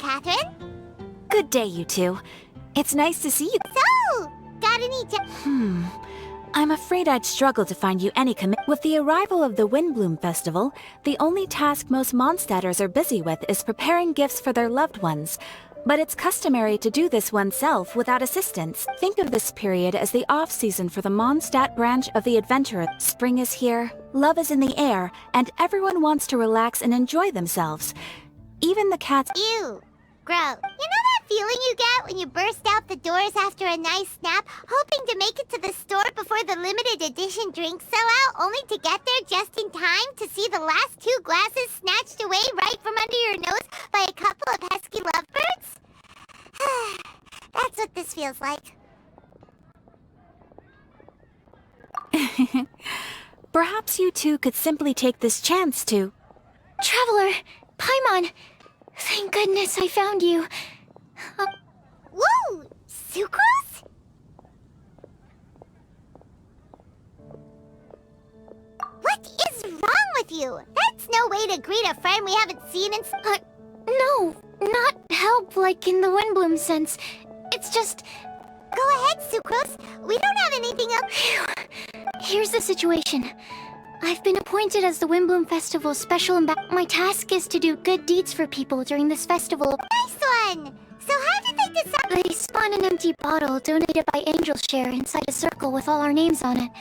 Catherine. Good day, you two. It's nice to see you. So, got any I'm afraid I'd struggle to find you any With the arrival of the Windbloom Festival, the only task most Mondstadters are busy with is preparing gifts for their loved ones. But it's customary to do this oneself without assistance. Think of this period as the off-season for the Mondstadt branch of the Adventurer. Spring is here, love is in the air, and everyone wants to relax and enjoy themselves. Even the cats— Ew. Gross. You know that feeling you get when you burst out the doors after a nice nap, hoping to make it to the store before the limited edition drinks sell out, only to get there just in time to see the last 2 glasses snatched away right from under your nose by a couple of pesky lovebirds? That's what this feels like. Perhaps you two could simply take this chance to— Traveler! Paimon! Thank goodness I found you. Whoa! Sucrose? What is wrong with you? That's no way to greet a friend we haven't seen in— No, not help like in the Windbloom sense. It's just... Go ahead, Sucrose. We don't have anything else. Here's the situation. I've been appointed as the Windbloom Festival's special ambassador. My task is to do good deeds for people during this festival. Nice one! So how did they decide— They spawn an empty bottle donated by Angel Share inside a circle with all our names on it.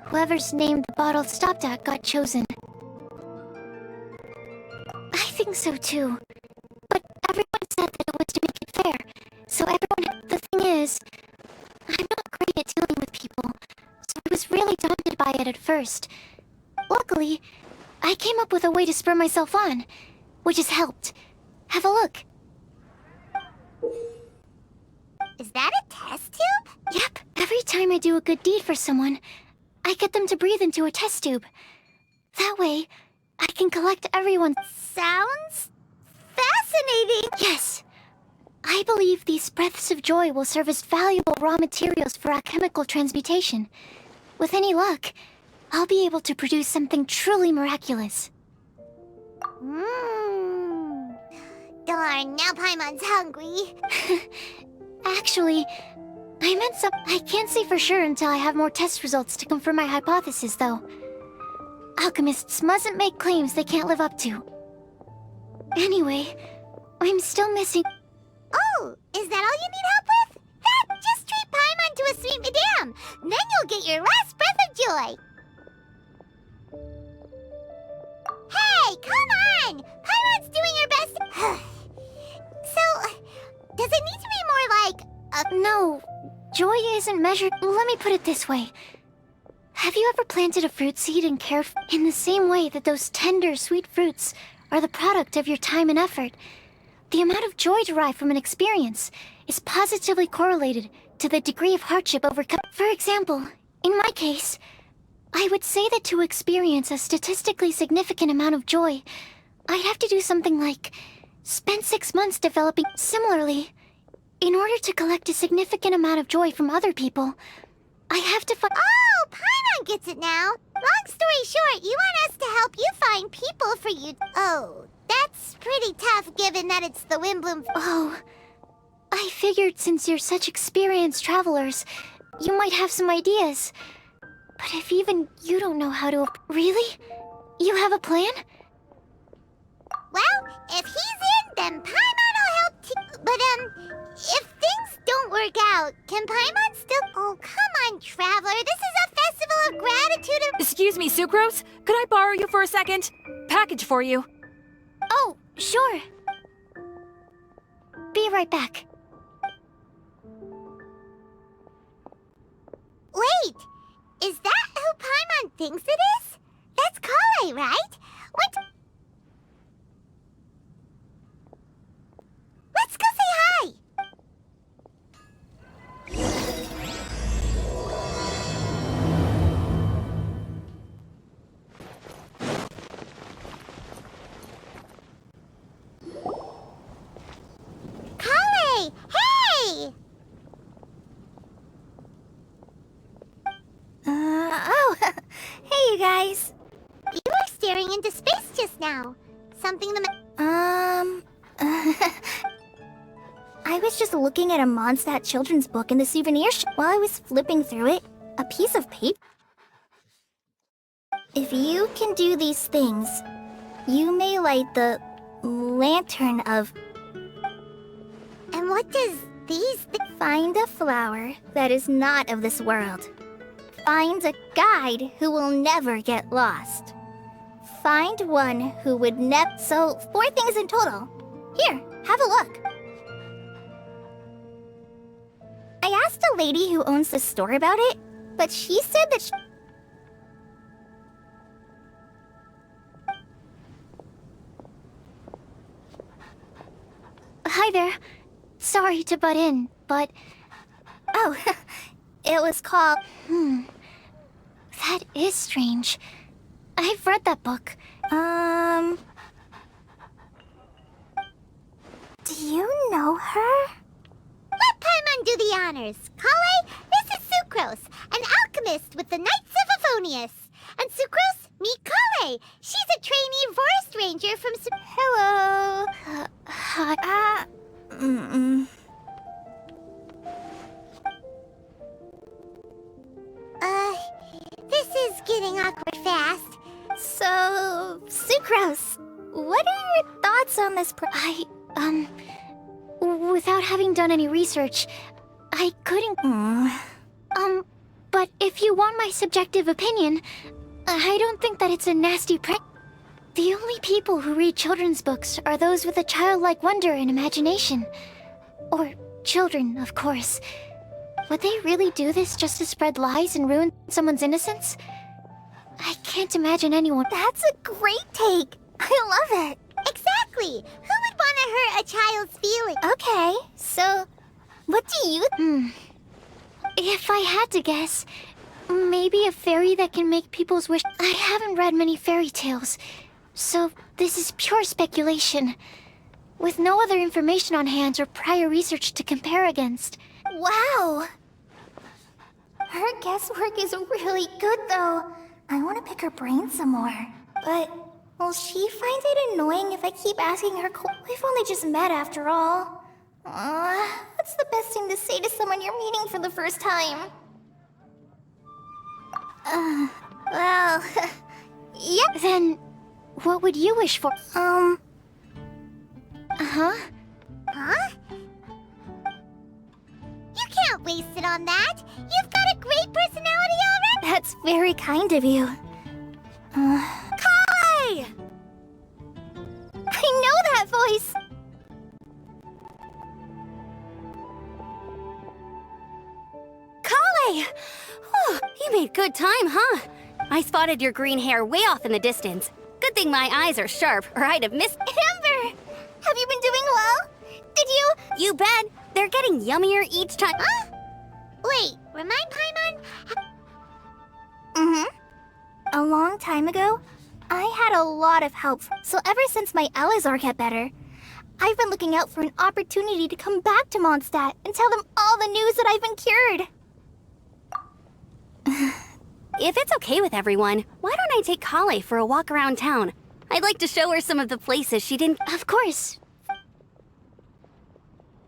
Whoever's name the bottle stopped at got chosen. I think so too. But everyone said that it was to make it fair. So everyone— The thing is, I'm not great at dealing with people, so I was really daunted by it at first. Luckily, I came up with a way to spur myself on, which has helped. Have a look. Is that a test tube? Yep, every time I do a good deed for someone, I get them to breathe into a test tube. That way, I can collect everyone. Sounds fascinating! Yes. I believe these breaths of joy will serve as valuable raw materials for alchemical transmutation. With any luck, I'll be able to produce something truly miraculous. Darn, now Paimon's hungry. Actually, I meant some— I can't say for sure until I have more test results to confirm my hypothesis, though. Alchemists mustn't make claims they can't live up to. Anyway, I'm still missing— Oh, is that all you need help with? Just treat Paimon to a sweet madame. Then you'll get your last breath of joy. Hey, come on! Paimon's doing her best. So, does it need to be more like a— No, joy isn't measured— Let me put it this way. Have you ever planted a fruit seed and cared for— In the same way that those tender, sweet fruits are the product of your time and effort, the amount of joy derived from an experience is positively correlated to the degree of hardship overcome. For example, in my case, I would say that to experience a statistically significant amount of joy, I'd have to do something like spend 6 months developing. Similarly, in order to collect a significant amount of joy from other people, I have to find— Oh, Paimon gets it now. Long story short, you want us to help you find people for you— Oh, that's pretty tough given that it's the Windbloom— Oh, I figured since you're such experienced travelers, you might have some ideas. But if even you don't know how to— Really? You have a plan? Well, if he's in, then Paimon will help too. But, if things don't work out, can Paimon still— Oh, come on, Traveler. This is a festival of gratitude and— Excuse me, Sucrose? Could I borrow you for a second? Package for you. Oh, sure. Be right back. Wait! Is that who Paimon thinks it is? That's Kale, right? What? Let's go say hi! Kale! Hey! Oh, hey you guys. You were staring into space just now. Something the— I was just looking at a Mondstadt children's book in the souvenir shop. While I was flipping through it, a piece of paper. If you can do these things, you may light the lantern of... And what does these Find a flower that is not of this world. Find a guide who will never get lost. Find one who would never... So, 4 things in total. Here, have a look. I asked a lady who owns the store about it, but she said that she... Hi there. Sorry to butt in, but... Oh, it was called... That is strange. I've read that book. Do you know her? Let Paimon do the honors. Kale, this is Sucrose, an alchemist with the Knights of Favonius. And Sucrose, meet Kale. She's a trainee forest ranger from Hello. Hi. This is getting awkward fast. So, Sucrose, what are your thoughts on this Without having done any research, I couldn't... But if you want my subjective opinion, I don't think that it's a nasty prank. The only people who read children's books are those with a childlike wonder and imagination. Or children, of course. Would they really do this just to spread lies and ruin someone's innocence? I can't imagine anyone... That's a great take. I love it. Exactly. Who would want to hurt a child's feelings? Okay, so what do you... If I had to guess, maybe a fairy that can make people's wish... I haven't read many fairy tales, so this is pure speculation. With no other information on hand or prior research to compare against. Wow. Her guesswork is really good, though. I want to pick her brain some more. But will she find it annoying if I keep asking her... We've only just met after all. What's the best thing to say to someone you're meeting for the first time? Well... yeah. Then, what would you wish for? Huh? You can't waste it on that. You've got a great personality already. That's very kind of you. Kale! I know that voice! Kale! Oh, you made good time, huh? I spotted your green hair way off in the distance. Good thing my eyes are sharp, or I'd have missed... Amber! Have you been doing well? Did you... You bet! They're getting yummier each time. Huh? Wait, remind Paimon? A long time ago, I had a lot of help. So ever since my Elazar got better, I've been looking out for an opportunity to come back to Mondstadt and tell them all the news that I've been cured. If it's okay with everyone, why don't I take Kale for a walk around town? I'd like to show her some of the places she didn't... Of course.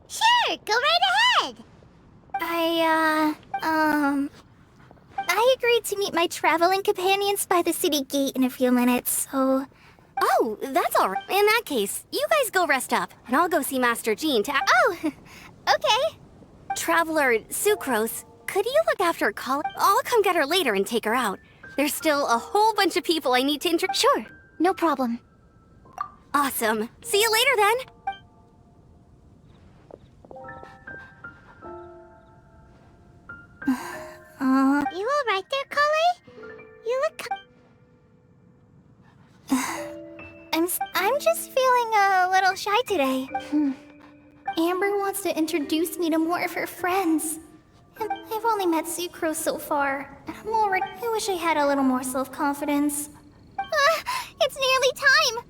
Sure, go right ahead. I agreed to meet my traveling companions by the city gate in a few minutes, so... Oh, that's all right. In that case, you guys go rest up, and I'll go see Master Jean to... Oh, okay. Traveler Sucrose, could you look after Kale? I'll come get her later and take her out. There's still a whole bunch of people I need to Sure, no problem. Awesome. See you later then. You all right there, Kale? You look... I'm just feeling a little shy today. Amber wants to introduce me to more of her friends. And I've only met Sucrose so far. And I'm already... I wish I had a little more self-confidence. It's nearly time!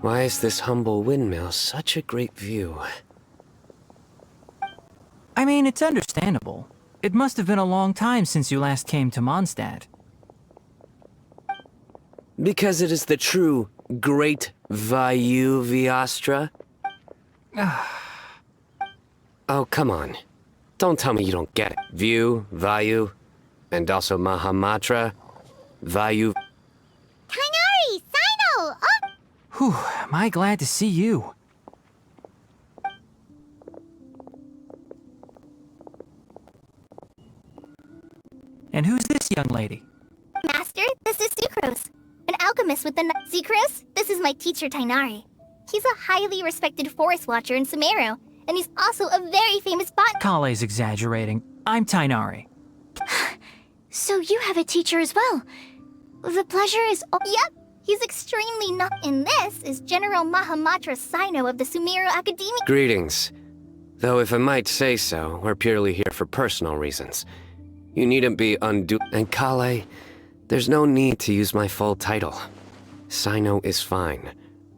Why is this humble windmill such a great view? I mean, it's understandable. It must have been a long time since you last came to Mondstadt. Because it is the true Great Vayu Viastra? Oh, come on. Don't tell me you don't get it. View, Vayu, and also Mahamatra, Vayu. Kainari! Sino! Oh! Whew, am I glad to see you. And who's this young lady? Master, this is Sucrose, an alchemist with the... Sucrose, this is my teacher, Tainari. He's a highly respected forest watcher in Sumeru, and he's also a very famous bot... Kale's exaggerating. I'm Tainari. So you have a teacher as well. The pleasure is... Yep, he's extremely not... And this is General Mahamatra Sino of the Sumeru Academy... Greetings. Though if I might say so, we're purely here for personal reasons. You needn't be undue... And Kale, there's no need to use my full title. Sino is fine.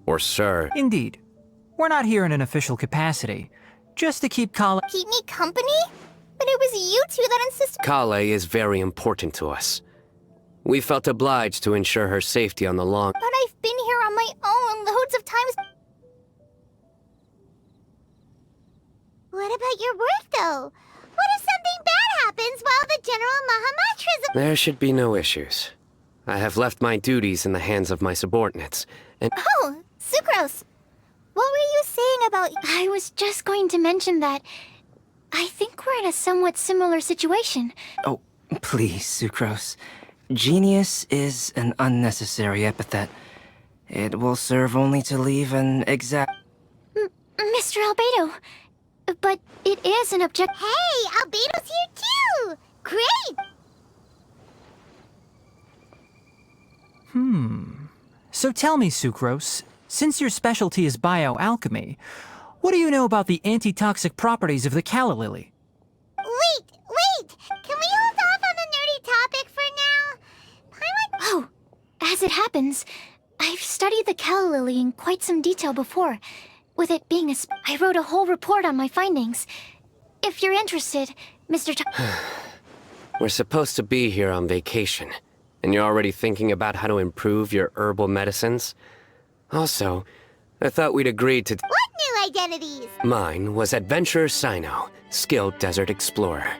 Or sir. Indeed. We're not here in an official capacity. Just to keep Kale... Keep me company? But it was you two that insisted... Kale is very important to us. We felt obliged to ensure her safety on the long... But I've been here on my own loads of times... What about your work, though? What if something bad happens while the General Mahamatra's... There should be no issues. I have left my duties in the hands of my subordinates, and... Oh, Sucrose! What were you saying about... I was just going to mention that I think we're in a somewhat similar situation. Oh, please, Sucrose. Genius is an unnecessary epithet. It will serve only to leave an exact... Mr. Albedo, but it is an object... Hey, Albedo's here, too! Great! So tell me, Sucrose, since your specialty is bioalchemy, what do you know about the antitoxic properties of the calla lily? Wait! Can we hold off on the nerdy topic for now? Oh, as it happens, I've studied the calla lily in quite some detail before. With it being a I wrote a whole report on my findings. If you're interested, Mr. We're supposed to be here on vacation, and you're already thinking about how to improve your herbal medicines? Also, I thought we'd agreed to... What new identities? Mine was Adventurer Sino, skilled desert explorer.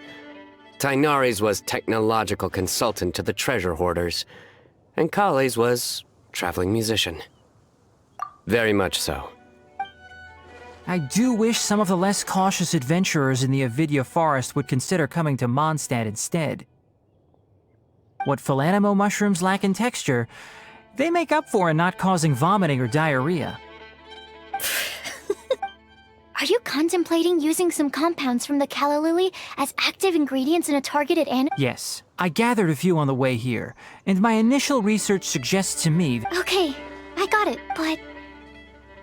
Tainari's was technological consultant to the treasure hoarders, and Kale's was traveling musician. Very much so. I do wish some of the less cautious adventurers in the Avidya forest would consider coming to Mondstadt instead. What Philanimo mushrooms lack in texture, they make up for in not causing vomiting or diarrhea. Are you contemplating using some compounds from the calla lily as active ingredients in a targeted Yes, I gathered a few on the way here, and my initial research suggests to me... Okay, I got it, but...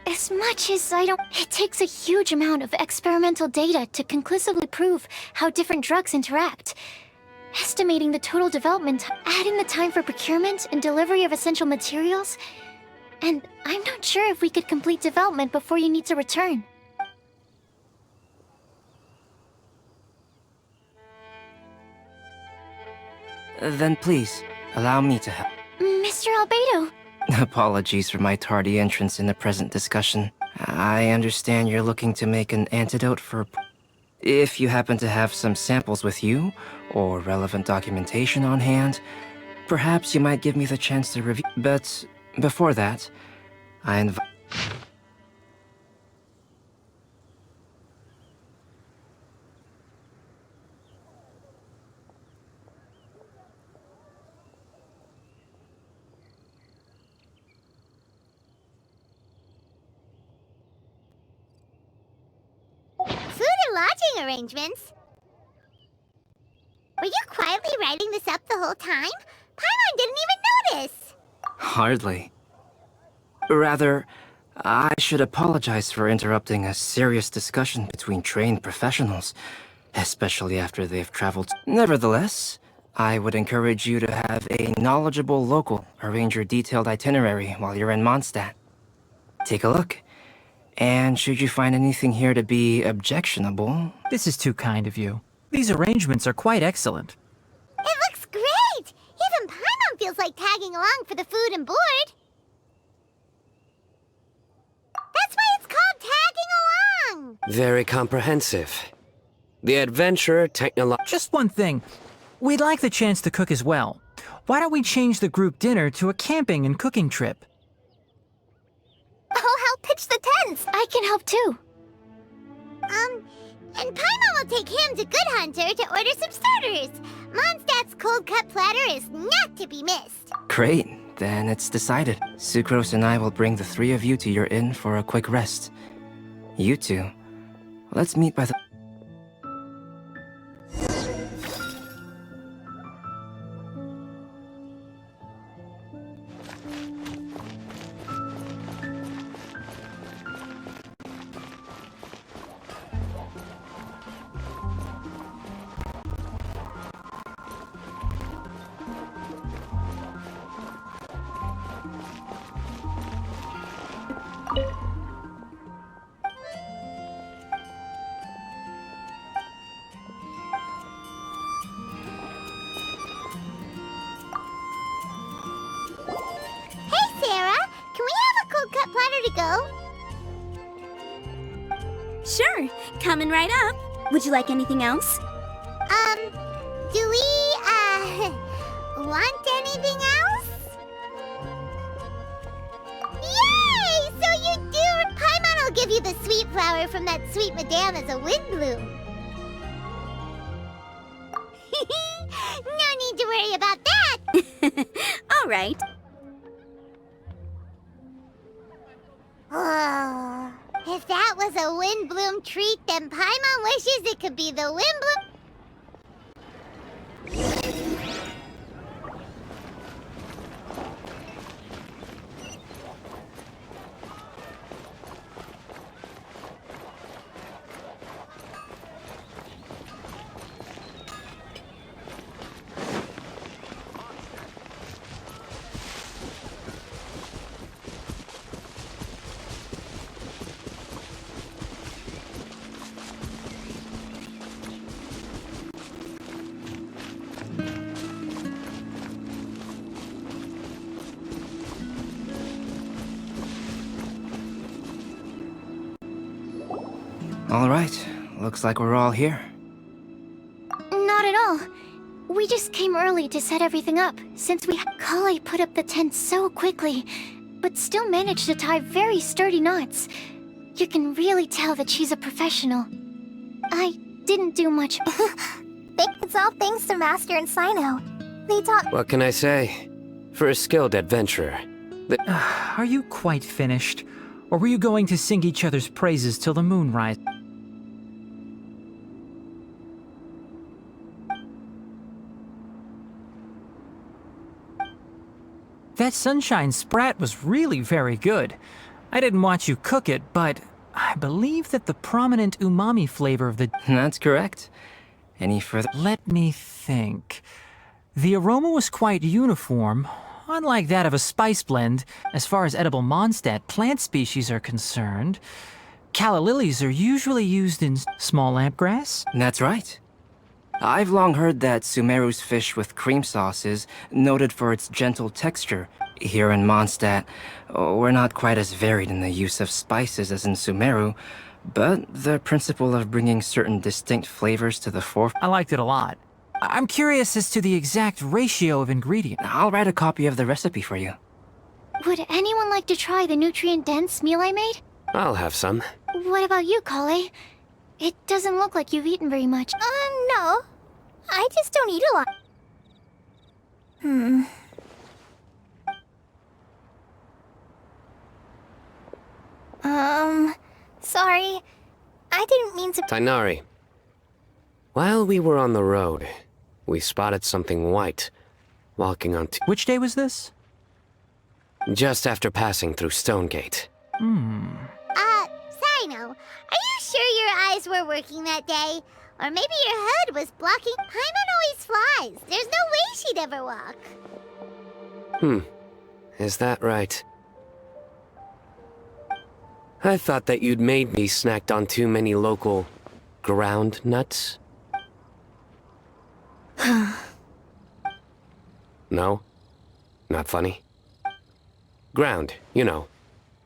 As much as I don't... It takes a huge amount of experimental data to conclusively prove how different drugs interact. Estimating the total development, adding the time for procurement and delivery of essential materials, and I'm not sure if we could complete development before you need to return. Then please, allow me to help. Mr. Albedo! Apologies for my tardy entrance in the present discussion. I understand you're looking to make an antidote for... If you happen to have some samples with you, or relevant documentation on hand, perhaps you might give me the chance to review... But before that, I invite... Food and lodging arrangements? Were you quietly writing this up the whole time? Paimon didn't even notice! Hardly. Rather, I should apologize for interrupting a serious discussion between trained professionals, especially after they've traveled. Nevertheless, I would encourage you to have a knowledgeable local arrange your detailed itinerary while you're in Mondstadt. Take a look. And should you find anything here to be objectionable... This is too kind of you. These arrangements are quite excellent. It looks great! Even Paimon feels like tagging along for the food and board. That's why it's called tagging along! Very comprehensive. The adventurer Just one thing. We'd like the chance to cook as well. Why don't we change the group dinner to a camping and cooking trip? I'll help pitch the tents. I can help too. And Paimon will take him to Good Hunter to order some starters. Mondstadt's cold cut platter is not to be missed. Great. Then it's decided. Sucrose and I will bring the three of you to your inn for a quick rest. You two, let's meet by the... Hey, Sarah! Can we have a cold cut platter to go? Sure, coming right up. Would you like anything else? Do we, want anything else? Yay! So you do! Paimon will give you the sweet flower from that sweet madame as a wind bloom. No need to worry about that! All right. Oh, if that was a wind bloom treat, then Paimon wishes it could be the wind bloom. All right. Looks like we're all here. Not at all. We just came early to set everything up, since Kale put up the tent so quickly, but still managed to tie very sturdy knots. You can really tell that she's a professional. I didn't do much. It's all thanks to Master and Sino. They taught... What can I say? For a skilled adventurer, Are you quite finished? Or were you going to sing each other's praises till the moon rises? That sunshine sprat was really very good. I didn't watch you cook it, but I believe that the prominent umami flavor of the... That's correct. Any further... Let me think. The aroma was quite uniform, unlike that of a spice blend, as far as edible Mondstadt plant species are concerned. Calla lilies are usually used in small lampgrass. That's right. I've long heard that Sumeru's fish with cream sauce is noted for its gentle texture. Here in Mondstadt, we're not quite as varied in the use of spices as in Sumeru, but the principle of bringing certain distinct flavors to the forefront... I liked it a lot. I'm curious as to the exact ratio of ingredients. I'll write a copy of the recipe for you. Would anyone like to try the nutrient-dense meal I made? I'll have some. What about you, Kale? It doesn't look like you've eaten very much. No. I just don't eat a lot. Sorry. I didn't mean to... Tainari. While we were on the road, we spotted something white walking on Which day was this? just after passing through Stonegate. Sino, are you sure your eyes were working that day? Or maybe your hood was blocking... Paimon always flies. There's no way she'd ever walk. Is that right? I thought that you'd made me snacked on too many local ground nuts. No? Not funny? Ground, you know.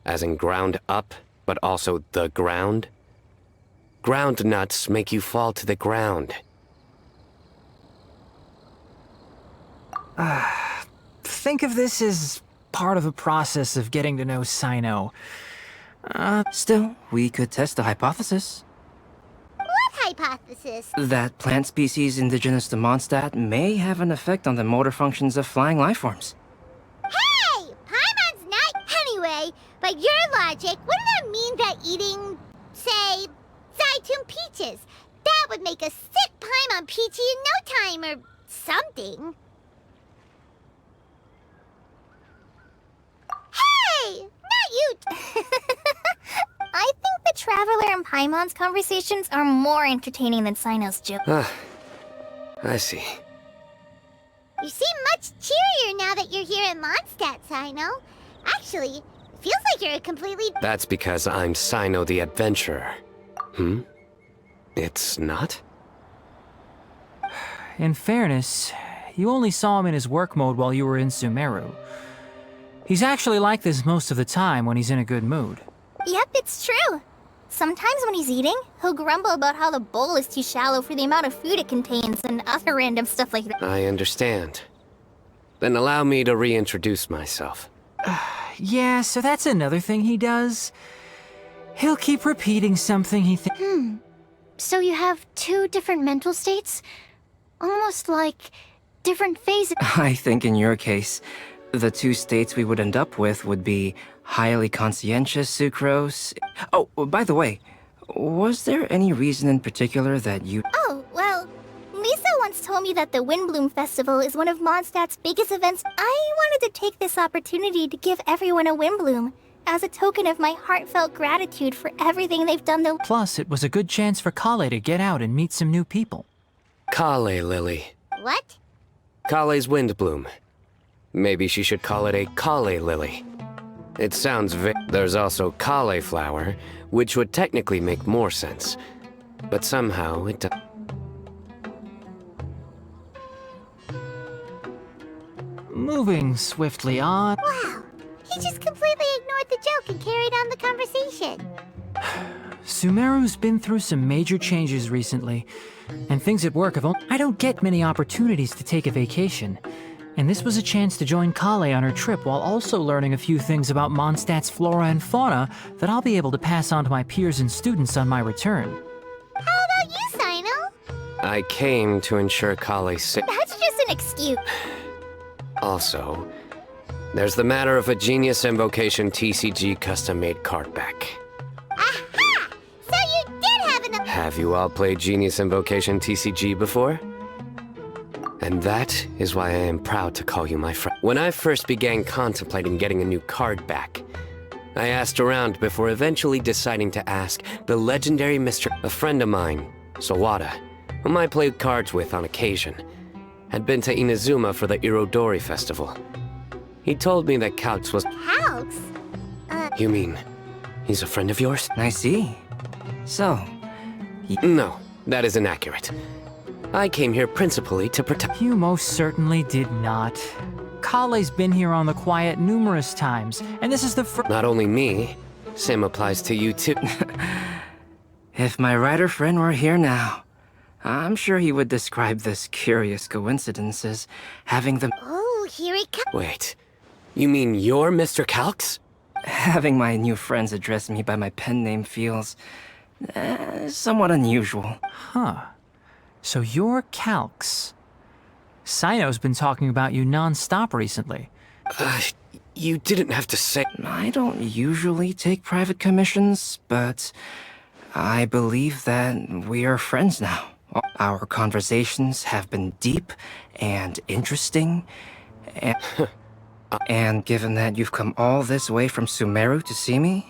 As in ground up, but also the ground. Ground nuts make you fall to the ground. Think of this as part of the process of getting to know Sino. Still, we could test the hypothesis. What hypothesis? That plant species indigenous to Mondstadt may have an effect on the motor functions of flying lifeforms. Hey! Paimon's not... Anyway, by your logic, wouldn't that mean that eating, say, Zaitun peaches, that would make a sick Paimon peachy in no time, or something? Hey! Not you! I think the Traveler and Paimon's conversations are more entertaining than Sino's joke. I see. You seem much cheerier now that you're here in Mondstadt, Sino. Actually, it feels like you're a completely... That's because I'm Sino the Adventurer. It's not? In fairness, you only saw him in his work mode while you were in Sumeru. He's actually like this most of the time when he's in a good mood. Yep, it's true. Sometimes when he's eating, he'll grumble about how the bowl is too shallow for the amount of food it contains and other random stuff like that. I understand. Then allow me to reintroduce myself. Yeah, so that's another thing he does. He'll keep repeating something he thinks. So you have two different mental states? Almost like different phases. I think in your case, the two states we would end up with would be highly conscientious sucrose. Oh, by the way, was there any reason in particular that you... Oh, well, Lisa once told me that the Windbloom Festival is one of Mondstadt's biggest events. I wanted to take this opportunity to give everyone a Windbloom, as a token of my heartfelt gratitude for everything they've done to... Plus, it was a good chance for Kale to get out and meet some new people. Kale Lily. What? Kale's Windbloom. Maybe she should call it a Kale Lily. It sounds There's also cauliflower, which would technically make more sense. But somehow it Moving swiftly on. Wow. He just completely ignored the joke and carried on the conversation. Sumeru's been through some major changes recently, and things at work have I don't get many opportunities to take a vacation. And this was a chance to join Kale on her trip while also learning a few things about Mondstadt's flora and fauna that I'll be able to pass on to my peers and students on my return. How about you, Sino? I came to ensure Kale's That's just an excuse. Also, there's the matter of a Genius Invocation TCG custom-made card back. Aha! So you did have an... Have you all played Genius Invocation TCG before? And that is why I am proud to call you my friend. When I first began contemplating getting a new card back, I asked around before eventually deciding to ask the legendary Mr. A friend of mine, Sawada, whom I played cards with on occasion, had been to Inazuma for the Irodori festival. He told me that Calx was... Calx? You mean, he's a friend of yours? I see. So, No, that is inaccurate. I came here principally to protect... You most certainly did not. Kale's been here on the quiet numerous times, and this is the first... Not only me, same applies to you too. if my writer friend were here now, I'm sure he would describe this curious coincidence as having them... Oh, here it comes. Wait, you mean you're Mr. Calx? Having my new friends address me by my pen name feels... somewhat unusual. Huh. So you're Calx. Sino's been talking about you non-stop recently. You didn't have to say... I don't usually take private commissions, but I believe that we are friends now. Our conversations have been deep and interesting, and given that you've come all this way from Sumeru to see me,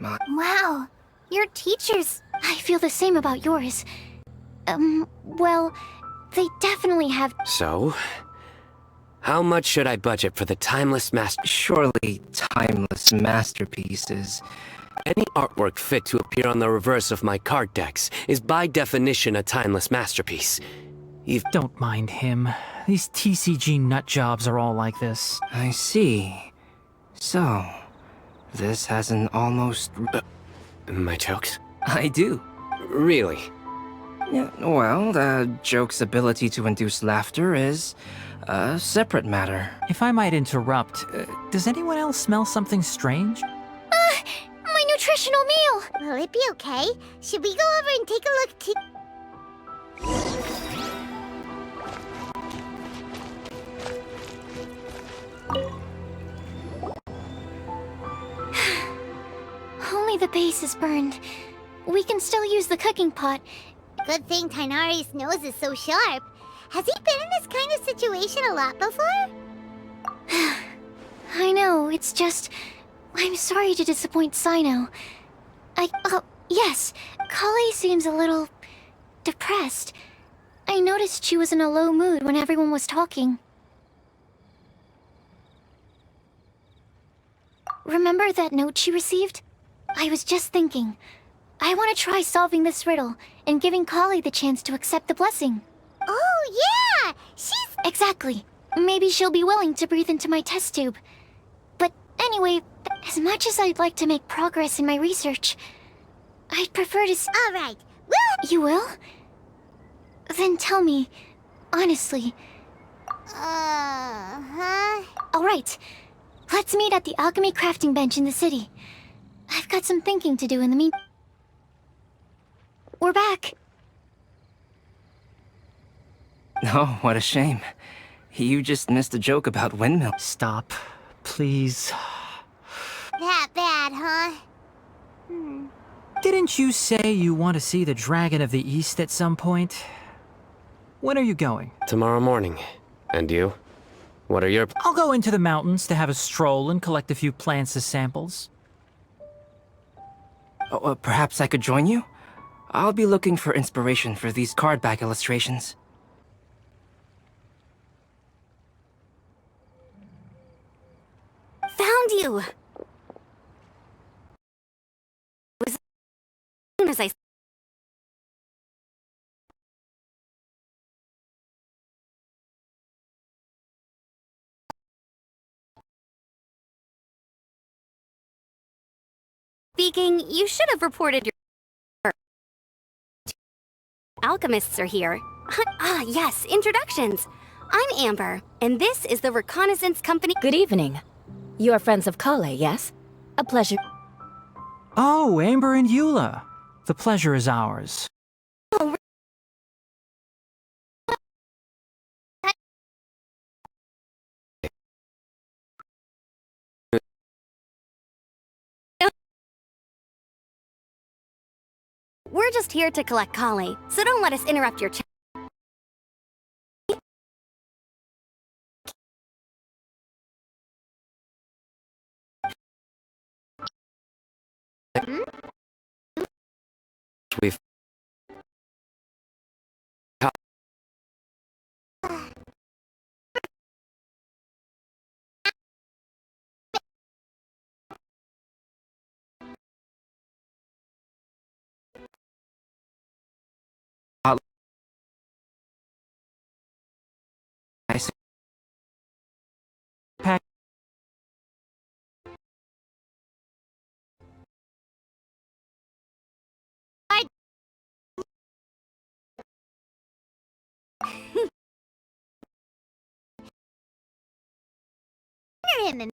Wow, your teachers... I feel the same about yours. Well, they definitely have... So, how much should I budget for the timeless master... surely timeless masterpieces Any artwork fit to appear on the reverse of my card decks is by definition a timeless masterpiece. Don't mind him. These TCG nutjobs are all like this. I see. So, this has an almost... My jokes? I do. Really? Yeah, well, the joke's ability to induce laughter is a separate matter. If I might interrupt, does anyone else smell something strange? My nutritional meal! Will it be okay? Should we go over and take a look too? Only the base is burned. We can still use the cooking pot. Good thing Tainari's nose is so sharp. Has he been in this kind of situation a lot before? I know, it's just... I'm sorry to disappoint Sino. Yes, Kali seems a little... depressed. I noticed she was in a low mood when everyone was talking. Remember that note she received? I was just thinking. I want to try solving this riddle and giving Kali the chance to accept the blessing. Oh, yeah! She's... Exactly. Maybe she'll be willing to breathe into my test tube. But anyway, as much as I'd like to make progress in my research, I'd prefer to All right. Well... You will? Then tell me, honestly. Huh? All right. Let's meet at the alchemy crafting bench in the city. I've got some thinking to do in the meantime. We're back. Oh, what a shame. You just missed a joke about windmill. Stop, please. That bad, huh? Didn't you say you want to see the Dragon of the East at some point? When are you going? Tomorrow morning. And you? What are your... I'll go into the mountains to have a stroll and collect a few plants as samples. Oh, perhaps I could join you? I'll be looking for inspiration for these card back illustrations. Found you! As soon as I... Speaking, you should have reported your... Alchemists are here. Yes, introductions. I'm Amber, and this is the Reconnaissance Company... Good evening. You are friends of Kale, yes? A pleasure. Oh, Amber and Eula. The pleasure is ours. We're just here to collect Kali, so don't let us interrupt your chat. We've... I see. Pack. Him and